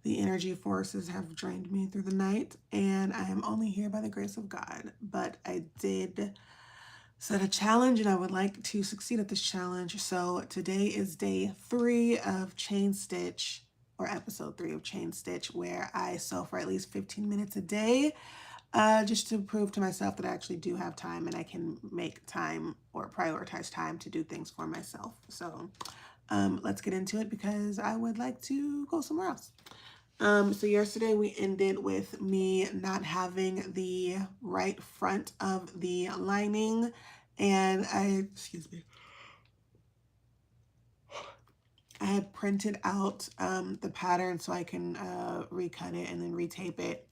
The energy forces have drained me through the night, and I am only here by the grace of God. But I did set a challenge, and I would like to succeed at this challenge. So today is day 3 of Chainstitch, or episode 3 of Chainstitch, where I sew for at least 15 minutes a day, just to prove to myself that I actually do have time and I can make time or prioritize time to do things for myself. So let's get into it because I would like to go somewhere else. So yesterday we ended with me not having the right front of the lining, and I had printed out the pattern so I can recut it and then retape it.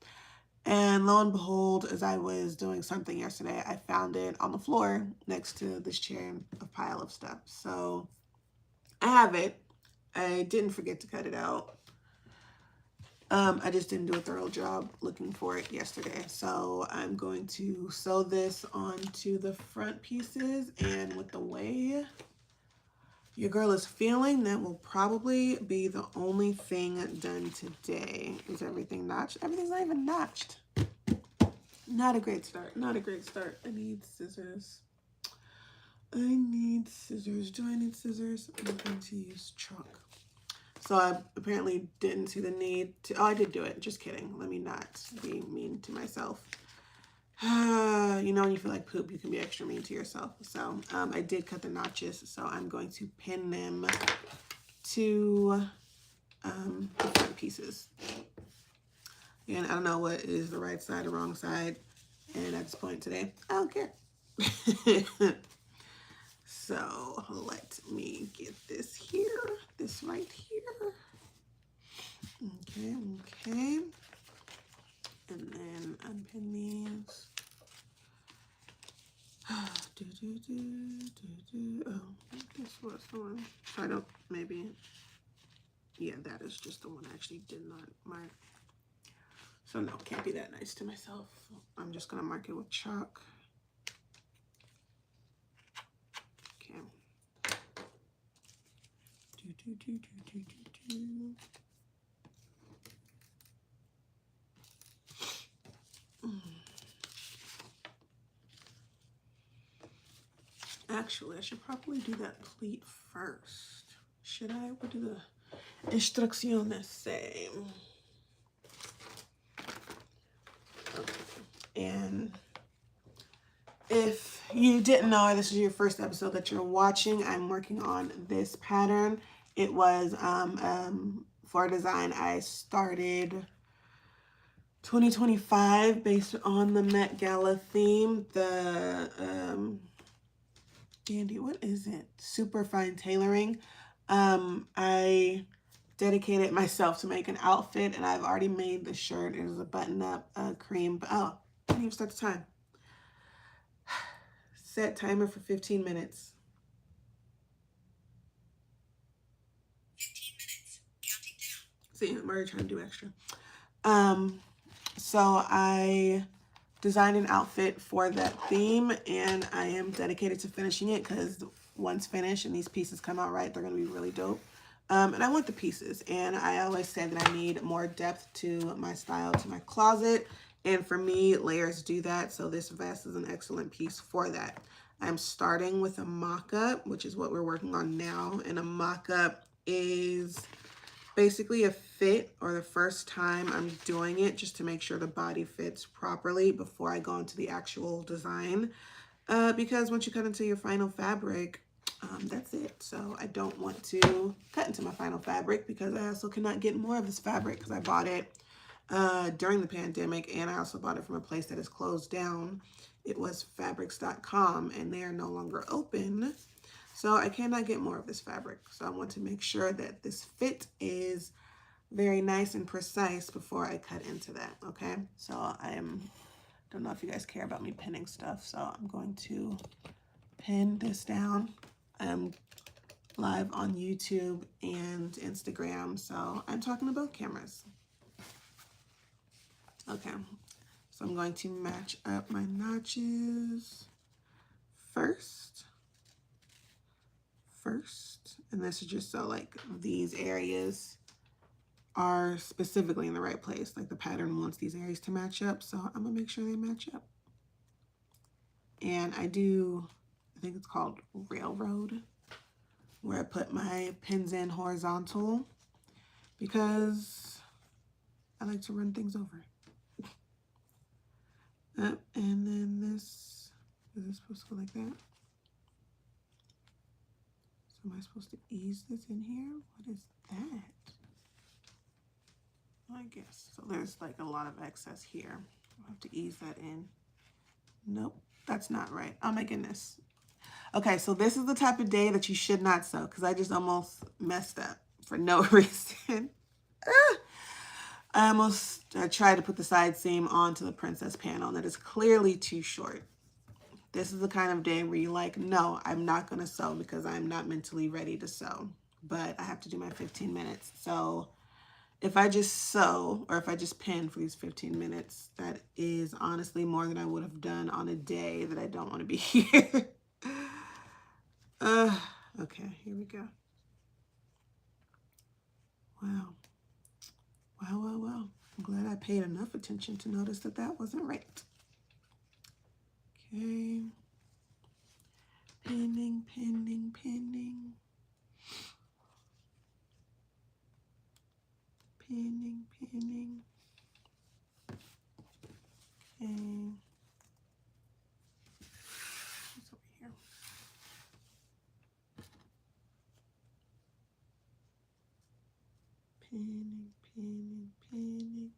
And lo and behold, as I was doing something yesterday, I found it on the floor next to this chair, a pile of stuff. So I have it. I didn't forget to cut it out. I just didn't do a thorough job looking for it yesterday. So I'm going to sew this onto the front pieces, and with the way your girl is feeling, that will probably be the only thing done today. Is everything notched? Everything's not even notched. Not a great start. Not a great start. I need scissors. I need scissors. Do I need scissors? I'm going to use chalk. So I apparently didn't see the need to, oh, I did do it. Just kidding. Let me not be mean to myself. You know, when you feel like poop, you can be extra mean to yourself. So I did cut the notches. So I'm going to pin them to the front pieces. And I don't know what is the right side or wrong side. And at this point today, I don't care. So let me get this here, this right here. Okay. And then unpin these. Oh, this was the one. So I don't, maybe, yeah, that is just the one I actually did not mark. So no, can't be that nice to myself. I'm just gonna mark it with chalk. Okay. Actually, I should probably do that pleat first. Should I? What do the instrucciones say? Okay. And if you didn't know, this is your first episode that you're watching, I'm working on this pattern. It was for design I started 2025 based on the Met Gala theme. The Andy, what is it? Super fine tailoring. I dedicated myself to make an outfit, and I've already made the shirt. It is a button-up cream. Oh, I didn't even start the time. Set timer for 15 minutes. 15 minutes. Counting down. See, I'm already trying to do extra. So I designed an outfit for that theme, and I am dedicated to finishing it because once finished and these pieces come out right, they're going to be really dope. And I want the pieces, and I always say that I need more depth to my style, to my closet, and for me, layers do that, so this vest is an excellent piece for that. I'm starting with a mock-up, which is what we're working on now, and a mock-up is basically a fit, or the first time I'm doing it, just to make sure the body fits properly before I go into the actual design, because once you cut into your final fabric, that's it. So I don't want to cut into my final fabric because I also cannot get more of this fabric because I bought it during the pandemic, and I also bought it from a place that is closed down. It was fabrics.com, and they are no longer open. So I cannot get more of this fabric. So I want to make sure that this fit is very nice and precise before I cut into that, okay? So don't know if you guys care about me pinning stuff, so I'm going to pin this down. I'm live on YouTube and Instagram, so I'm talking to both cameras. Okay, so I'm going to match up my notches first, and this is just so like these areas are specifically in the right place. Like the pattern wants these areas to match up, so I'm gonna make sure they match up. And I do, I think it's called railroad, where I put my pins in horizontal because I like to run things over. And then this, is this supposed to go like that? So am I supposed to ease this in here? What is that? I guess. So there's like a lot of excess here. I'll have to ease that in. Nope, that's not right. Oh my goodness. Okay, so this is the type of day that you should not sew because I just almost messed up for no reason. I tried to put the side seam onto the princess panel and it is clearly too short. This is the kind of day where you're like, no, I'm not going to sew because I'm not mentally ready to sew, but I have to do my 15 minutes. So if I just sew or if I just pin for these 15 minutes, that is honestly more than I would have done on a day that I don't want to be here. Okay, here we go. Wow. Wow, wow, wow. I'm glad I paid enough attention to notice that that wasn't right. Okay. Pinning, pinning, pinning. Pinning, pinning. Okay. What's over here? Pinning, pinning, pinning.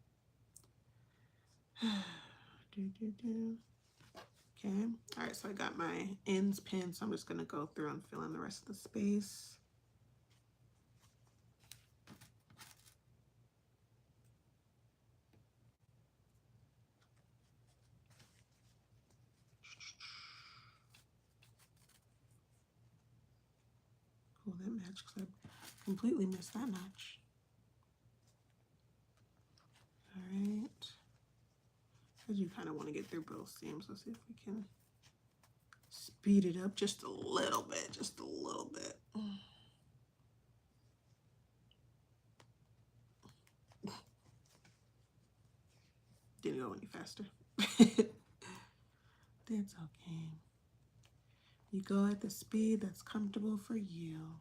Okay. All right, so I got my ends pinned, so I'm just going to go through and fill in the rest of the space. Oh, that match, because I completely missed that notch. All right. I do kind of want to get through both seams. Let's see if we can speed it up just a little bit, just a little bit. Didn't go any faster. That's okay. You go at the speed that's comfortable for you.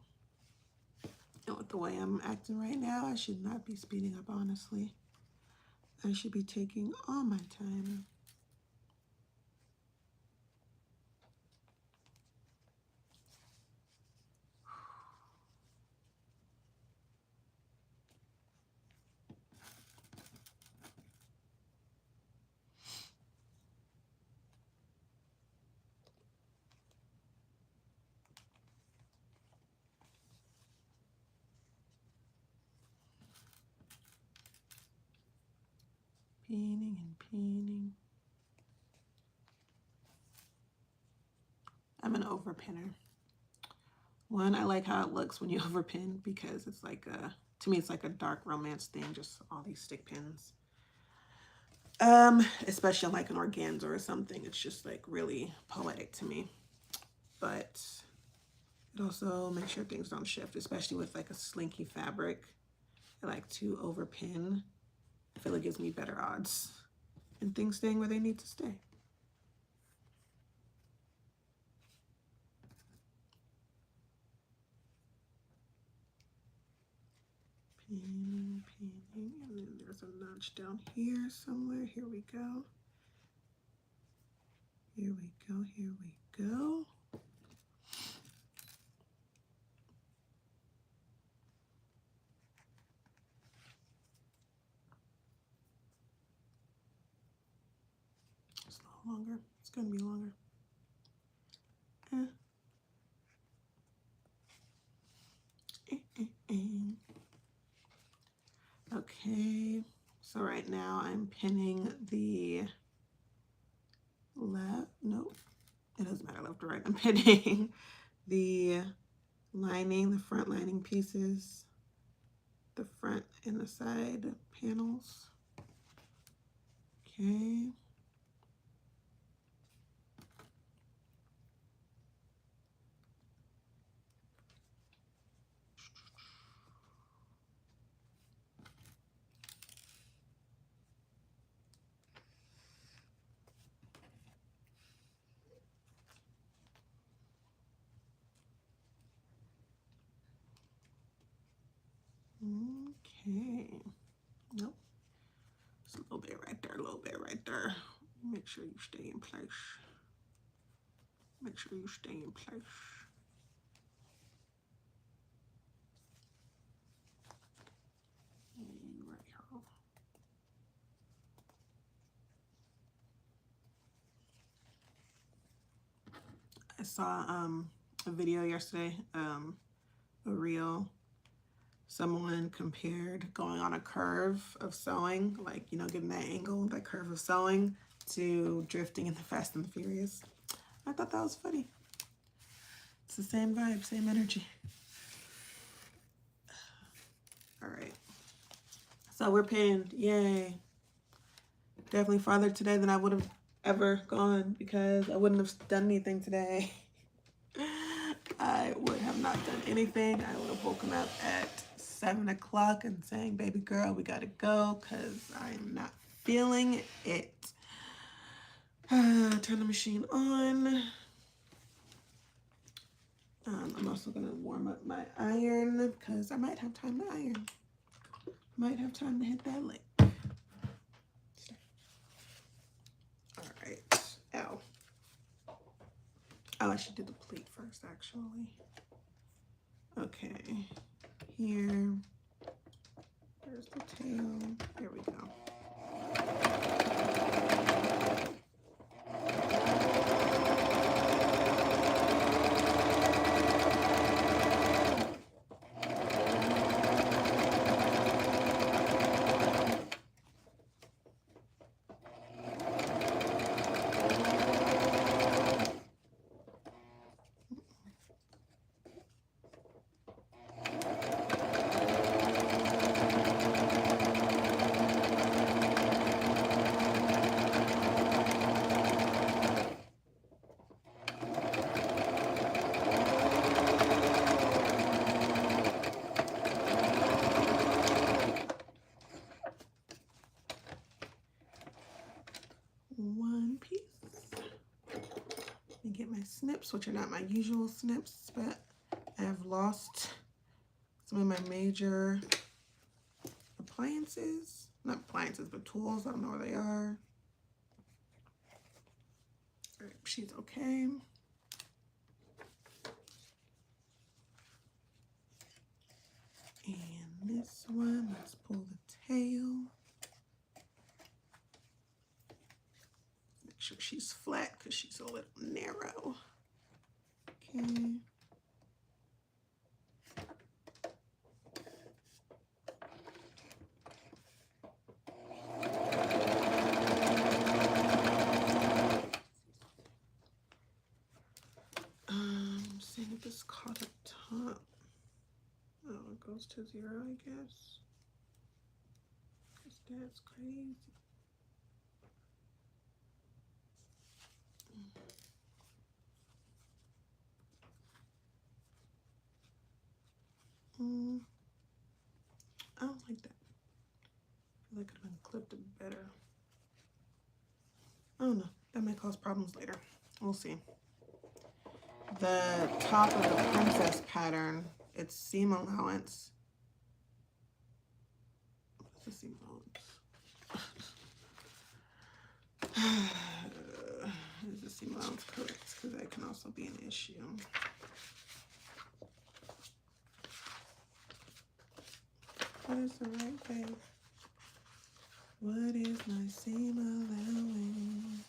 And with the way I'm acting right now, I should not be speeding up, honestly. I should be taking all my time. Pinning and pinning. I'm an overpinner. One, I like how it looks when you overpin because it's like a, to me, it's like a dark romance thing, just all these stick pins. Especially on like an organza or something, it's just like really poetic to me. But it also makes sure things don't shift, especially with like a slinky fabric. I like to overpin. I feel it gives me better odds and things staying where they need to stay. Pinning, pinning, and then there's a notch down here somewhere. Here we go. Here we go, here we go. It's a little longer. It's going to be longer. Okay, so right now I'm pinning the left, nope, it doesn't matter left or right. I'm pinning the lining, the front lining pieces, the front and the side panels. Okay. little bit right there. Make sure you stay in place. Make sure you stay in place. And right here. I saw a video yesterday, a reel. Someone compared going on a curve of sewing, like, you know, getting that angle, that curve of sewing, to drifting in the Fast and the Furious. I thought that was funny. It's the same vibe, same energy. All right. So we're pinned. Yay. Definitely farther today than I would have ever gone because I wouldn't have done anything today. I would have not done anything. I would have woken up at 7 o'clock and saying, baby girl, we gotta go because I'm not feeling it. Turn the machine on. I'm also gonna warm up my iron because I might have time to iron. Might have time to hit that lick. All right. Ow. Oh, I should do the pleat first, actually. Okay. Here. There's the tail. There we go. One piece. And get my snips, which are not my usual snips, but I have lost some of my major appliances. Not appliances, but tools. I don't know where they are. All right, she's okay. And this one, let's pull the tail. Make sure she's flat because she's a little narrow. Okay. Seeing if this caught up top. Oh, it goes to 0, I guess. Because that's crazy. I don't like that. I feel like I could have been clipped it better. I don't know. That might cause problems later. We'll see. The top of the princess pattern, it's seam allowance. What's the seam allowance? Is the seam allowance correct? Because that can also be an issue. What is the right way? What is my seam allowance?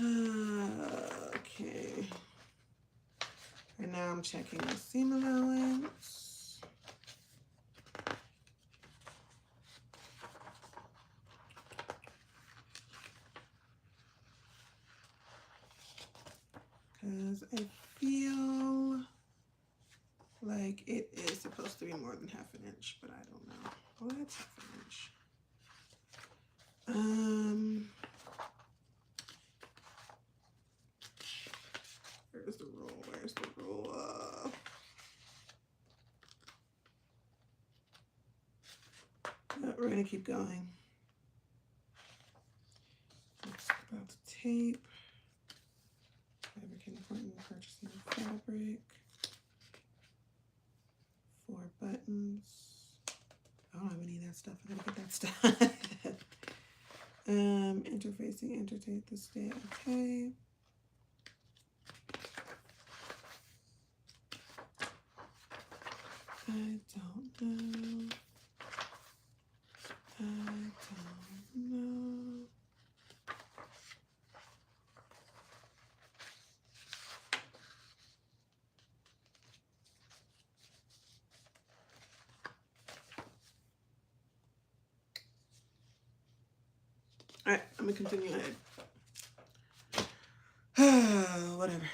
Okay. And now I'm checking the seam allowance. Because I feel like it is supposed to be more than half an inch, but I don't know. Oh, that's half an inch. Where's the rule? Where's the rule? we're gonna keep going. It's about the tape. Fabric important, purchasing fabric. 4 buttons. I don't have any of that stuff. I gotta get that stuff. Interfacing, entertain this day. Okay. I don't know. I don't know. All right, I'm gonna continue ahead. Whatever.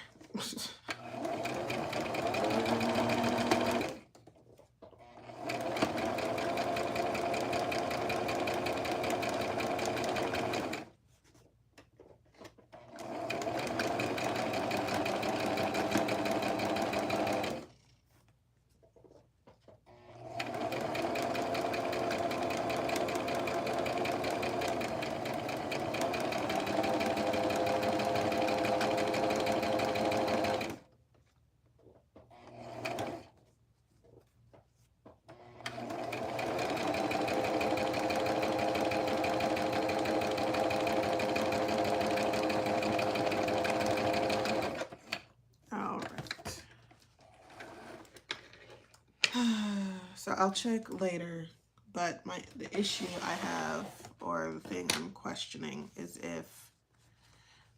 So I'll check later, but the issue I have, or the thing I'm questioning, is if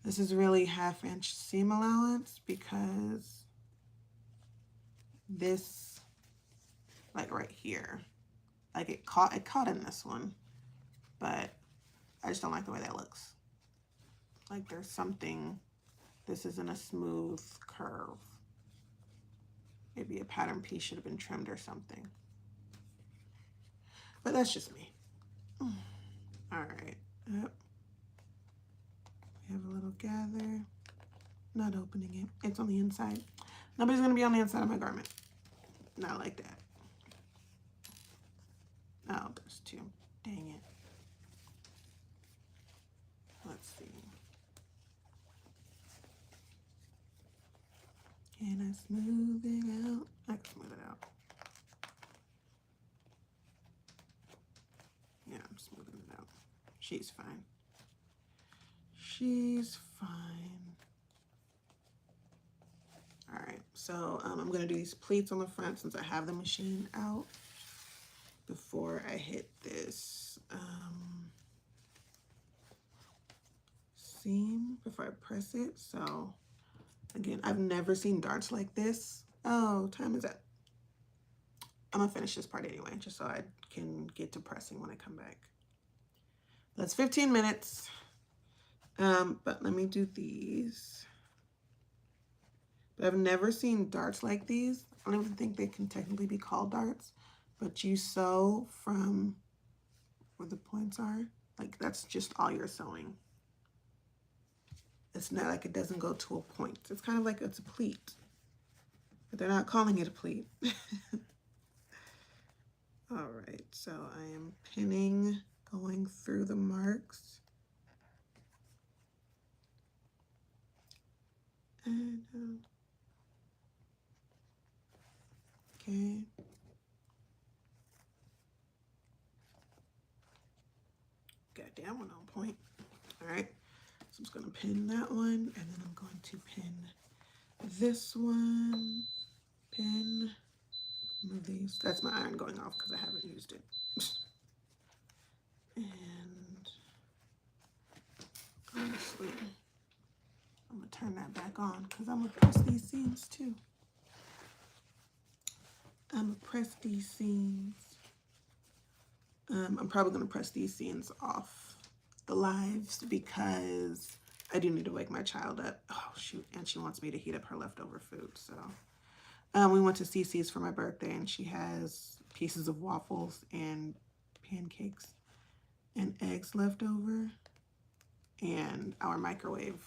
this is really 1/2 inch seam allowance, because this, like right here, like it caught in this one, but I just don't like the way that looks. Like there's something, this isn't a smooth curve. Maybe a pattern piece should have been trimmed or something. But that's just me. All right. Yep. We have a little gather. Not opening it. It's on the inside. Nobody's going to be on the inside of my garment. Not like that. Oh, there's 2. Dang it. Let's see. Can I smooth it out? I can smooth it out. Yeah, I'm smoothing it out. She's fine. She's fine. All right, so I'm gonna do these pleats on the front since I have the machine out before I hit this seam, before I press it. So again, I've never seen darts like this. Oh, time is up. I'm gonna finish this part anyway, just so I can get to pressing when I come back. That's 15 minutes. But let me do these. But I've never seen darts like these. I don't even think they can technically be called darts, but you sew from where the points are. Like that's just all you're sewing. It's not like it doesn't go to a point. It's kind of like it's a pleat, but they're not calling it a pleat. All right, so I am pinning, going through the marks. And, okay. Got that one on point. All right, so I'm just gonna pin that one, and then I'm going to pin this one. Pin. Move these. That's my iron going off because I haven't used it. And honestly, I'm gonna turn that back on because I'm gonna press these seams too. I'm gonna press these seams. I'm probably gonna press these seams off the lives because I do need to wake my child up. Oh shoot, and she wants me to heat up her leftover food. So we went to CC's for my birthday and she has pieces of waffles and pancakes and eggs left over, and our microwave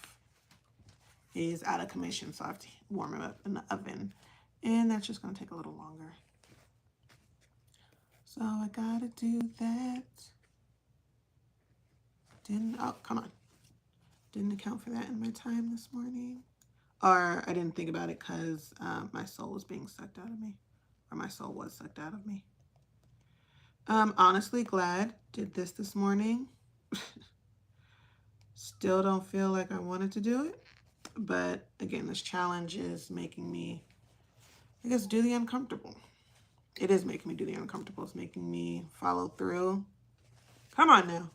is out of commission, so I have to warm it up in the oven, and that's just going to take a little longer. So I gotta do that. Oh, come on. Didn't account for that in my time this morning. Or I didn't think about it because my soul was being sucked out of me. Or my soul was sucked out of me. Honestly glad did this morning. Still don't feel like I wanted to do it. But again, this challenge is making me, I guess, do the uncomfortable. It is making me do the uncomfortable. It's making me follow through. Come on now.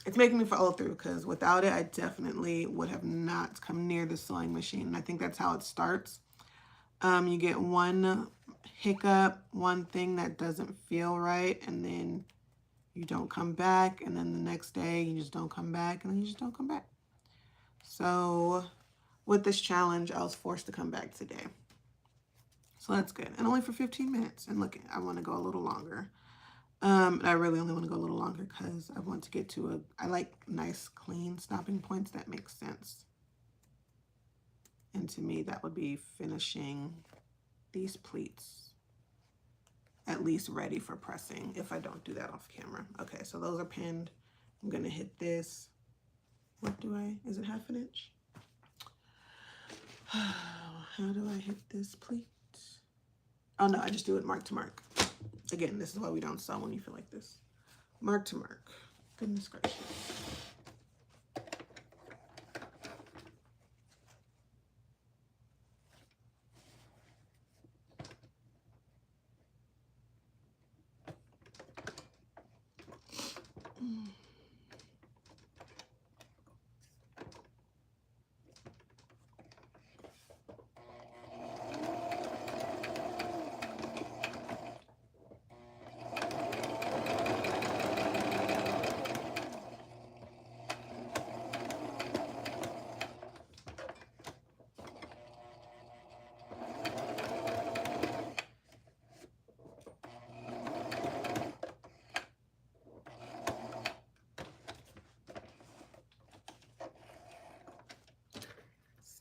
It's making me follow through because without it, I definitely would have not come near the sewing machine. And I think that's how it starts. You get one hiccup, one thing that doesn't feel right, and then you don't come back. And then the next day, you just don't come back, and then you just don't come back. So with this challenge, I was forced to come back today. So that's good. And only for 15 minutes. And look, I want to go a little longer. I really only want to go a little longer because I want to get to I like nice, clean stopping points that make sense. And to me, that would be finishing these pleats at least ready for pressing if I don't do that off camera. Okay, so those are pinned. I'm going to hit this. What is it half an inch? How do I hit this pleat? Oh no, I just do it mark to mark. Again, this is why we don't sew when you feel like this. Mark to mark. Goodness gracious.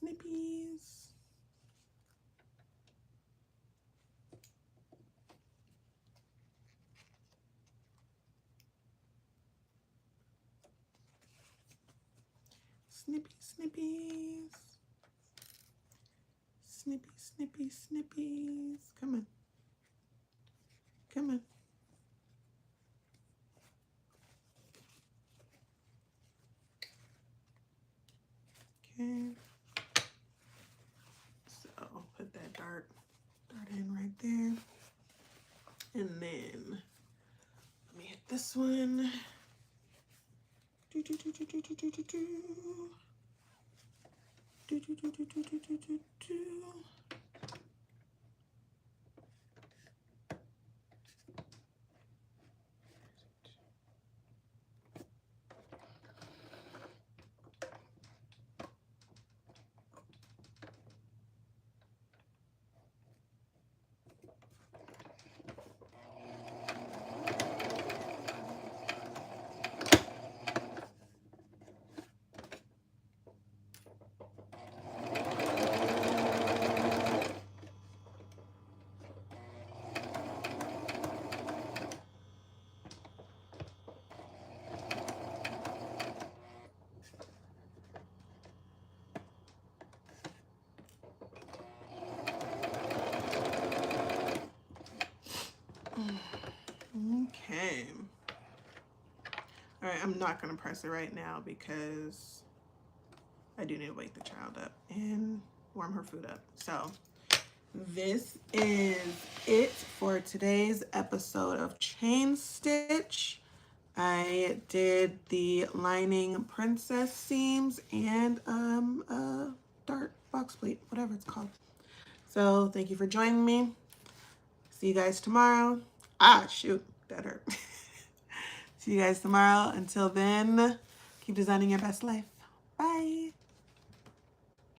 Snippies. Snippy, snippies. Snippy, snippy, snippies. Come on. Come on. Okay. So put that dart in right there. And then let me hit this one. Do, do, do, do, do, do, do, do, do. Do, do, do, do, do, do, do, do, do. Okay. All right, I'm not going to press it right now because I do need to wake the child up and warm her food up. So this is it for today's episode of Chainstitch. I did the lining princess seams and a dart box pleat, whatever it's called. So thank you for joining me. See you guys tomorrow. Ah, shoot, that hurt. See you guys tomorrow. Until then, keep designing your best life. Bye.